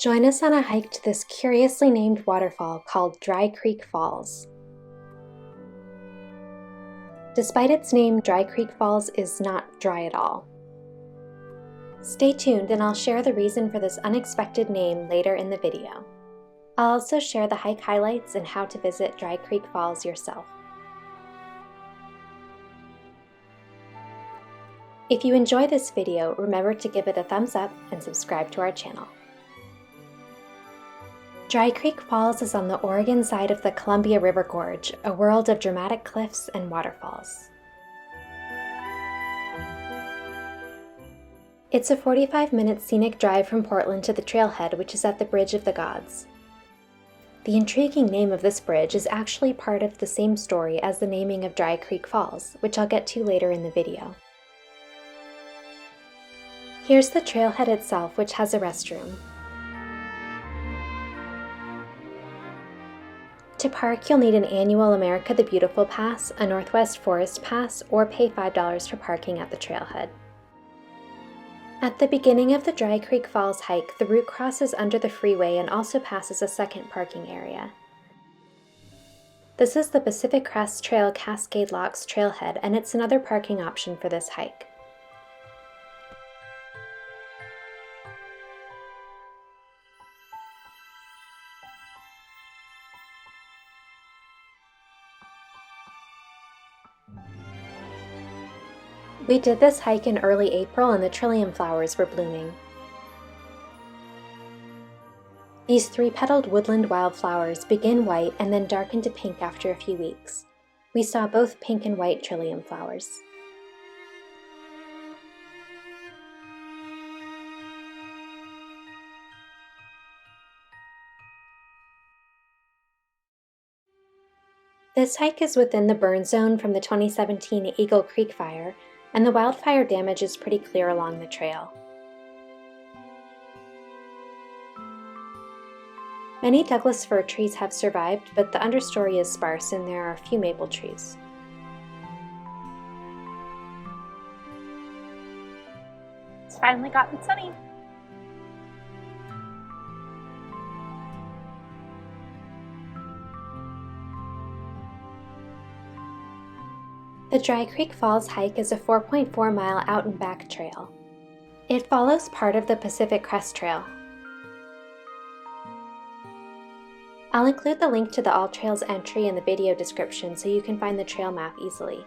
Join us on a hike to this curiously named waterfall called Dry Creek Falls. Despite its name, Dry Creek Falls is not dry at all. Stay tuned and I'll share the reason for this unexpected name later in the video. I'll also share the hike highlights and how to visit Dry Creek Falls yourself. If you enjoy this video, remember to give it a thumbs up and subscribe to our channel. Dry Creek Falls is on the Oregon side of the Columbia River Gorge, a world of dramatic cliffs and waterfalls. It's a 45-minute scenic drive from Portland to the Trailhead, which is at the Bridge of the Gods. The intriguing name of this bridge is actually part of the same story as the naming of Dry Creek Falls, which I'll get to later in the video. Here's the trailhead itself, which has a restroom. To park, you'll need an annual America the Beautiful Pass, a Northwest Forest Pass, or pay $5 for parking at the trailhead. At the beginning of the Dry Creek Falls hike, the route crosses under the freeway and also passes a second parking area. This is the Pacific Crest Trail Cascade Locks trailhead, and it's another parking option for this hike. We did this hike in early April and the Trillium Flowers were blooming. These three-petaled woodland wildflowers begin white and then darken to pink after a few weeks. We saw both pink and white Trillium flowers. This hike is within the burn zone from the 2017 Eagle Creek fire, and the wildfire damage is pretty clear along the trail. Many Douglas fir trees have survived, but the understory is sparse and there are a few maple trees. It's finally gotten sunny. The Dry Creek Falls hike is a 4.4-mile out-and-back trail. It follows part of the Pacific Crest Trail. I'll include the link to the All Trails entry in the video description so you can find the trail map easily.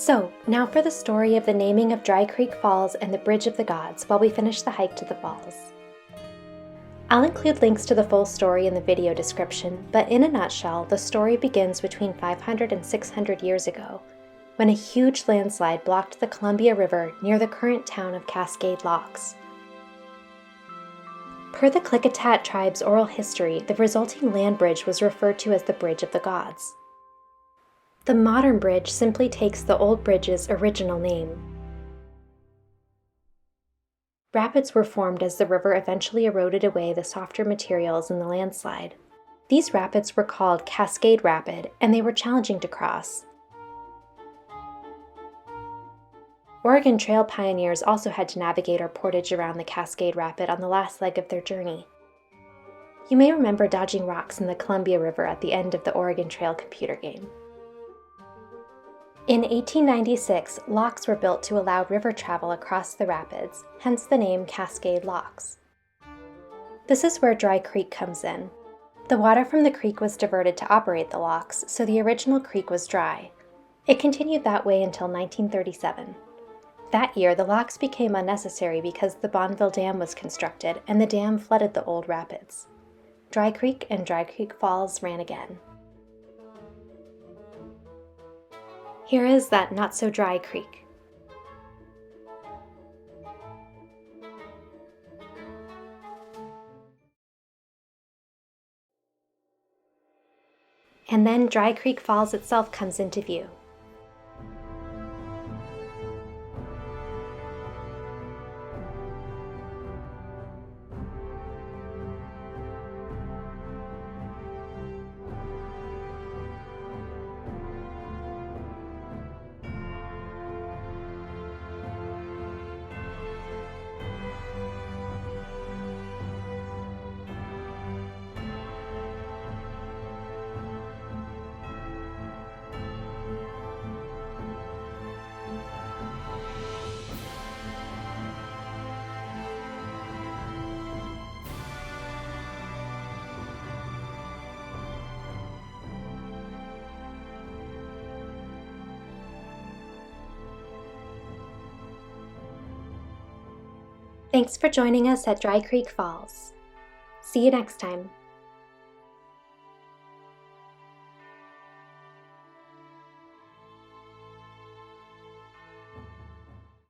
So, now for the story of the naming of Dry Creek Falls and the Bridge of the Gods while we finish the hike to the falls. I'll include links to the full story in the video description, but in a nutshell, the story begins between 500 and 600 years ago, when a huge landslide blocked the Columbia River near the current town of Cascade Locks. Per the Klickitat tribe's oral history, the resulting land bridge was referred to as the Bridge of the Gods. The modern bridge simply takes the old bridge's original name. Rapids were formed as the river eventually eroded away the softer materials in the landslide. These rapids were called Cascade Rapid, and they were challenging to cross. Oregon Trail pioneers also had to navigate or portage around the Cascade Rapid on the last leg of their journey. You may remember dodging rocks in the Columbia River at the end of the Oregon Trail computer game. In 1896, locks were built to allow river travel across the rapids, hence the name Cascade Locks. This is where Dry Creek comes in. The water from the creek was diverted to operate the locks, so the original creek was dry. It continued that way until 1937. That year, the locks became unnecessary because the Bonneville Dam was constructed and the dam flooded the old rapids. Dry Creek and Dry Creek Falls ran again. Here is that not-so-dry creek. And then Dry Creek Falls itself comes into view. Thanks for joining us at Dry Creek Falls. See you next time.